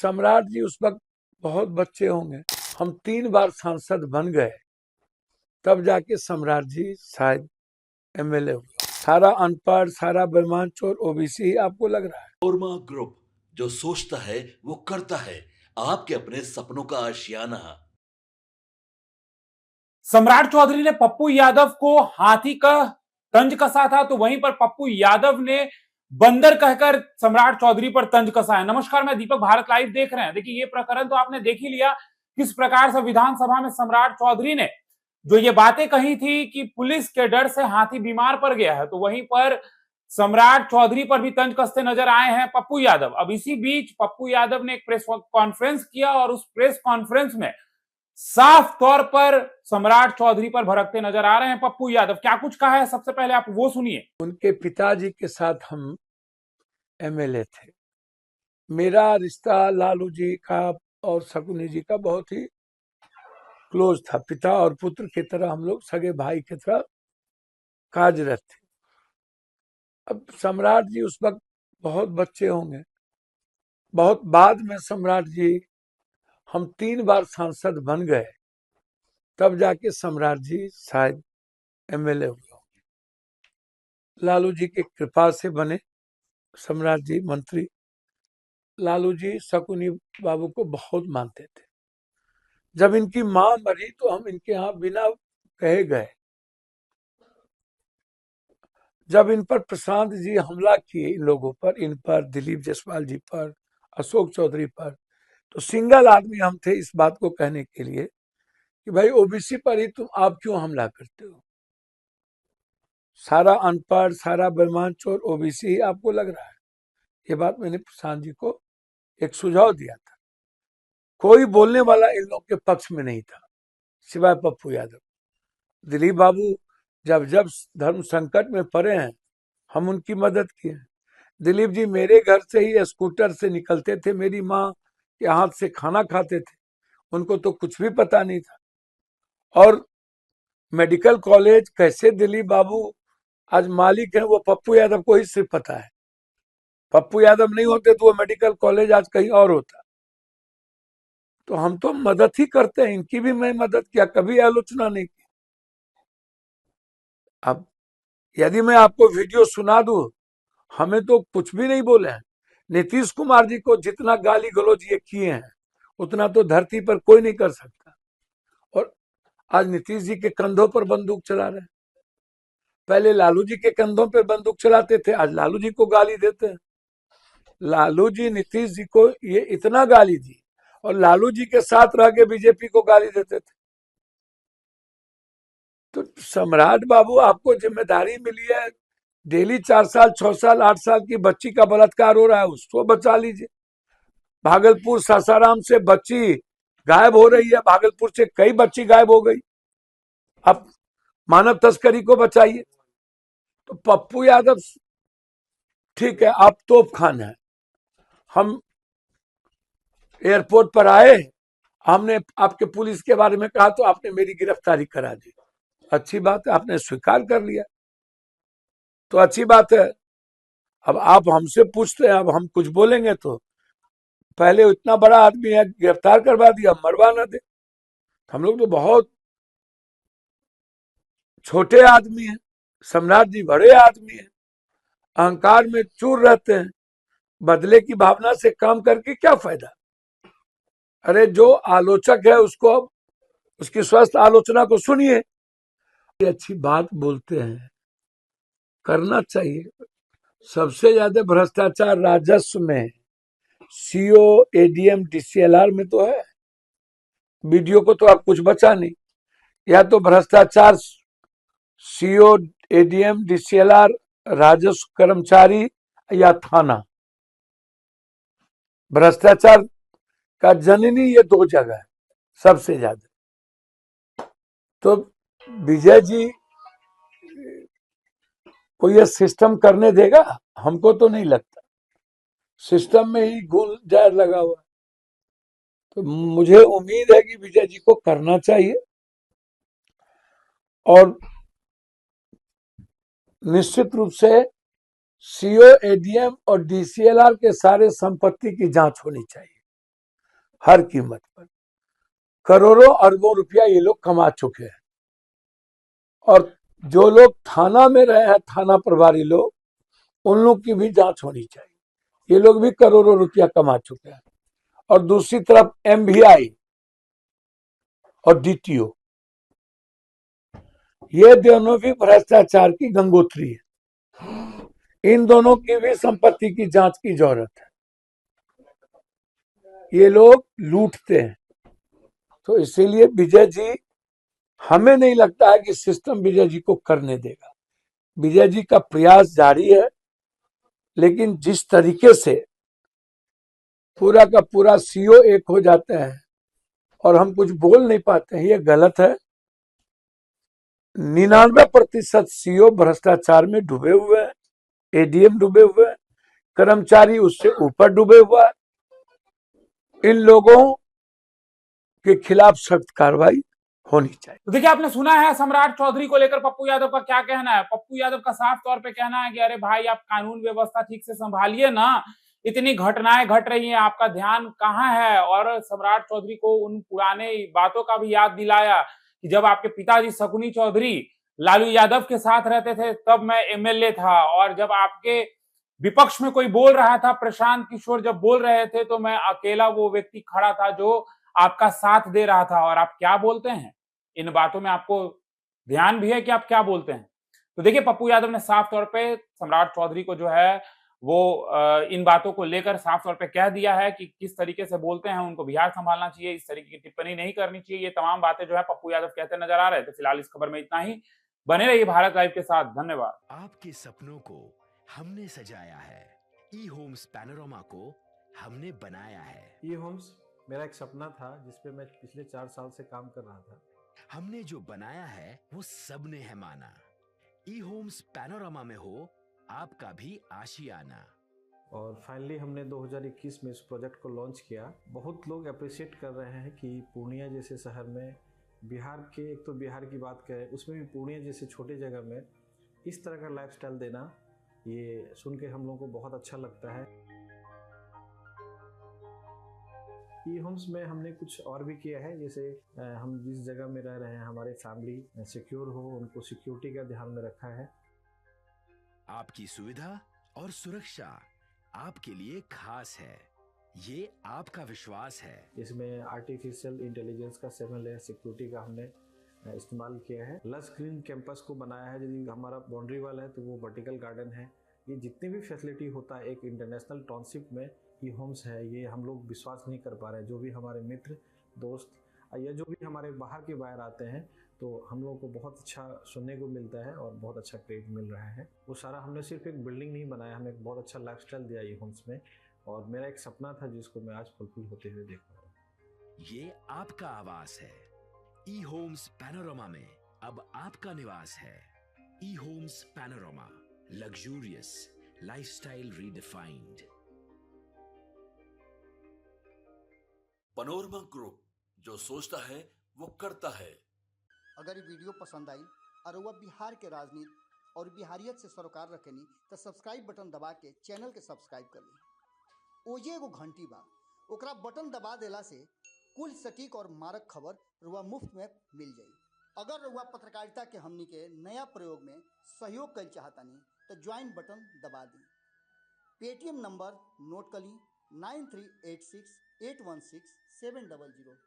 सम्राट जी उस वक्त बहुत बच्चे होंगे, हम 3 बार सांसद बन गए, तब जाके सम्राट जी शायद एमएलए हुआ। सारा अनपढ़, सारा बेईमान चोर ओबीसी आपको लग रहा है? ओरमा ग्रुप, जो सोचता है वो करता है। आपके अपने सपनों का आशियाना। सम्राट चौधरी ने पप्पू यादव को हाथी का तंज कसा था, तो वहीं पर पप्पू यादव ने बंदर कहकर सम्राट चौधरी पर तंज कसा है। नमस्कार, मैं दीपक, भारत लाइव देख रहे हैं। देखिए, ये प्रकरण तो आपने देख ही लिया, किस प्रकार से विधानसभा में सम्राट चौधरी ने जो ये बातें कही थी कि पुलिस के डर से हाथी बीमार पड़ गया है, तो वहीं पर सम्राट चौधरी पर भी तंज कसते नजर आए हैं पप्पू यादव। अब इसी बीच पप्पू यादव ने एक प्रेस कॉन्फ्रेंस किया और उस प्रेस कॉन्फ्रेंस में साफ तौर पर सम्राट चौधरी पर भड़कते नजर आ रहे हैं पप्पू यादव। क्या कुछ कहा है, सबसे पहले आप वो सुनिए। उनके पिताजी के साथ हम एमएलए थे। मेरा रिश्ता लालू जी का और शकुनी जी का बहुत ही क्लोज था। पिता और पुत्र की तरह हम लोग सगे भाई की तरह कार्यरत थे। अब सम्राट जी उस वक्त बहुत बच्चे होंगे, बहुत बाद में सम्राट जी, हम 3 बार सांसद बन गए, तब जाके सम्राट जी शायद एमएलए हुए। लालू जी की कृपा से बने सम्राट जी मंत्री। लालू जी शकुनी बाबू को बहुत मानते थे। जब इनकी मां मरी तो हम इनके यहाँ बिना कहे गए। जब इन पर प्रशांत जी हमला किए, इन लोगों पर, इन पर, दिलीप जायसवाल जी पर, अशोक चौधरी पर, तो सिंगल आदमी हम थे इस बात को कहने के लिए कि भाई ओबीसी पर ही तुम आप क्यों हमला करते हो? सारा अनपढ़, सारा बेईमान चोर ओबीसी आपको लग रहा है? ये बात मैंने प्रशांत जी को एक सुझाव दिया था। कोई बोलने वाला इन लोग के पक्ष में नहीं था सिवाय पप्पू यादव। दिलीप बाबू जब जब धर्म संकट में पड़े हैं, हम उनकी मदद किए। दिलीप जी मेरे घर से ही स्कूटर से निकलते थे, मेरी माँ के हाथ से खाना खाते थे, उनको तो कुछ भी पता नहीं था। और मेडिकल कॉलेज कैसे दिलीप बाबू आज मालिक है, वो पप्पू यादव को ही सिर्फ पता है। पप्पू यादव नहीं होते तो वो मेडिकल कॉलेज आज कहीं और होता। तो हम तो मदद ही करते हैं, इनकी भी मैं मदद किया, कभी आलोचना नहीं की। अब यदि मैं आपको वीडियो सुना दूं, हमें तो कुछ भी नहीं बोले हैं। नीतीश कुमार जी को जितना गाली गलौज ये किए हैं, उतना तो धरती पर कोई नहीं कर सकता। और आज नीतीश जी के कंधों पर बंदूक चला रहे हैं। पहले लालू जी के कंधों पर बंदूक चलाते थे, आज लालू जी को गाली देते हैं। लालू जी नीतीश जी को ये इतना गाली दी और लालू जी के साथ रह के बीजेपी को गाली देते थे। तो सम्राट बाबू, आपको जिम्मेदारी मिली है, डेली 4 साल 6 साल 8 साल की बच्ची का बलात्कार हो रहा है, उसको बचा लीजिए। भागलपुर सासाराम से बच्ची गायब हो रही है, भागलपुर से कई बच्ची गायब हो गई, अब मानव तस्करी को बचाइए। तो पप्पू यादव ठीक है, आप तोप खान है। हम एयरपोर्ट पर आए, हमने आपके पुलिस के बारे में कहा तो आपने मेरी गिरफ्तारी करा दी। अच्छी बात है, आपने स्वीकार कर लिया तो अच्छी बात है। अब आप हमसे पूछते हैं, अब हम कुछ बोलेंगे तो पहले इतना बड़ा आदमी है, गिरफ्तार करवा दिया, मरवा ना दे। हम लोग तो बहुत छोटे आदमी हैं, सम्राट जी बड़े आदमी हैं, अहंकार में चूर रहते हैं। बदले की भावना से काम करके क्या फायदा? अरे जो आलोचक है उसको अब उसकी स्वस्थ आलोचना को सुनिए। अच्छी बात बोलते हैं, करना चाहिए। सबसे ज्यादा भ्रष्टाचार राजस्व में सीओ एडीएम डीसीएलआर में तो है। वीडियो को तो आप कुछ बचा नहीं, या तो भ्रष्टाचार सीओ एडीएम डीसीएलआर राजस्व कर्मचारी या थाना। भ्रष्टाचार का जननी ये 2 जगह है सबसे ज्यादा। तो विजय जी को ये सिस्टम करने देगा? हमको तो नहीं लगता। सिस्टम में ही गुल जार लगा हुआ। तो मुझे उम्मीद है कि विजय जी को करना चाहिए और निश्चित रूप से सीओ एडीएम और डीसीएलआर के सारे संपत्ति की जांच होनी चाहिए। हर कीमत पर। करोड़ों अरबों रुपया ये लोग कमा चुके हैं। और जो लोग थाना में रहे हैं, थाना प्रभारी लोग, उन लोग की भी जांच होनी चाहिए। ये लोग भी करोड़ों रुपया कमा चुके हैं। और दूसरी तरफ MVI और DTO, ये दोनों भी भ्रष्टाचार की गंगोत्री है। इन दोनों की भी संपत्ति की जांच की जरूरत है। ये लोग लूटते हैं। तो इसीलिए विजय जी, हमें नहीं लगता है कि सिस्टम विजय जी को करने देगा। विजय जी का प्रयास जारी है, लेकिन जिस तरीके से पूरा का पूरा CEO एक हो जाते हैं और हम कुछ बोल नहीं पाते हैं, ये गलत है। 99% CEO भ्रष्टाचार में डूबे हुए हैं, ADM डूबे हुए हैं, कर्मचारी उससे ऊपर डूबे हुआ है। इन लोगों के खिलाफ सख्त कार्रवाई होनी चाहिए। तो देखिए, आपने सुना है सम्राट चौधरी को लेकर पप्पू यादव का क्या कहना है। पप्पू यादव का साफ तौर पे कहना है कि अरे भाई, आप कानून व्यवस्था ठीक से संभालिए ना, इतनी घटनाएं घट रही हैं, आपका ध्यान कहाँ है। और सम्राट चौधरी को उन पुराने बातों का भी याद दिलाया कि जब आपके पिताजी शकुनी चौधरी लालू यादव के साथ रहते थे तब मैं MLA था, और जब आपके विपक्ष में कोई बोल रहा था, प्रशांत किशोर जब बोल रहे थे, तो मैं अकेला वो व्यक्ति खड़ा था जो आपका साथ दे रहा था। और आप क्या बोलते हैं, इन बातों में आपको ध्यान भी है कि आप क्या बोलते हैं। तो देखिए, पप्पू यादव ने साफ तौर पे सम्राट चौधरी को जो है वो इन बातों को लेकर साफ तौर पे कह दिया है कि किस तरीके से बोलते हैं, उनको बिहार संभालना चाहिए, इस तरीके की टिप्पणी नहीं करनी चाहिए। ये तमाम बातें जो है पप्पू यादव कहते नजर आ रहे थे। फिलहाल इस खबर में इतना ही। बने रहिए भारत लाइव के साथ। धन्यवाद। आपके सपनों को हमने सजाया है, ई होम्स पैनोरमा को हमने बनाया है। ई होम्स मेरा एक सपना था जिसपे मैं पिछले 4 साल से काम कर रहा था। हमने जो बनाया है वो सबने है माना। ई होम्स पैनोरमा में हो आपका भी आशियाना। और फाइनली हमने 2021 में इस प्रोजेक्ट को लॉन्च किया। बहुत लोग अप्रिशिएट कर रहे हैं कि पूर्णिया जैसे शहर में, बिहार के, एक तो बिहार की बात करें उसमें भी पूर्णिया जैसे छोटे जगह में इस तरह का लाइफस्टाइल देना, ये सुन के हम लोगों को बहुत अच्छा लगता है। ई होम्स में हमने कुछ और भी किया है, जैसे हम जिस जगह में रह रहे हैं हमारे फैमिली सिक्योर हो, उनको सिक्योरिटी का ध्यान में रखा है। आपकी सुविधा और सुरक्षा आपके लिए खास है, ये आपका विश्वास है। इसमें आर्टिफिशियल इंटेलिजेंस का 7 लेयर सिक्योरिटी का हमने इस्तेमाल किया है। लस ग्रीन कैंपस को बनाया है। यदि हमारा बाउंड्री वाल है तो वो वर्टिकल गार्डन है। ये जितनी भी फैसिलिटी होता है एक इंटरनेशनल टाउनशिप में ई होम्स है, ये हम लोग विश्वास नहीं कर पा रहे हैं। जो भी हमारे मित्र दोस्त या जो भी हमारे बाहर के बाहर आते हैं तो हम लोगों को बहुत अच्छा सुनने को मिलता है और बहुत अच्छा क्रेडिट मिल रहा है। वो सारा हमने सिर्फ एक बिल्डिंग नहीं बनाया, हमें एक बहुत अच्छा लाइफस्टाइल दिया ई होम्स में, और मेरा एक सपना था जिसको मैं आज फुलफिल होते हुए देख रहा हूँ। ये आपका आवास है। ई होम्स पैनोरमा में अब आपका निवास है। E Homes Panorama, luxurious lifestyle redefined. Panorama group, जो सोचता है वो करता है। अगर ये वीडियो पसंद आई और वह बिहार के राजनीति और बिहारियत से सरोकार रखेनी तो सब्सक्राइब बटन दबा के चैनल के सब्सक्राइब कर ली। ओजे एगो घंटी बा, ओकरा बटन दबा देला से कुल सटीक और मारक खबर रुआ मुफ्त में मिल जाई। अगर रुआ पत्रकारिता के हमनी के नया प्रयोग में सहयोग कर चाहतानी तो ज्वाइन बटन दबा दी। पेटीएम नंबर नोट कर ली 9386 816 700।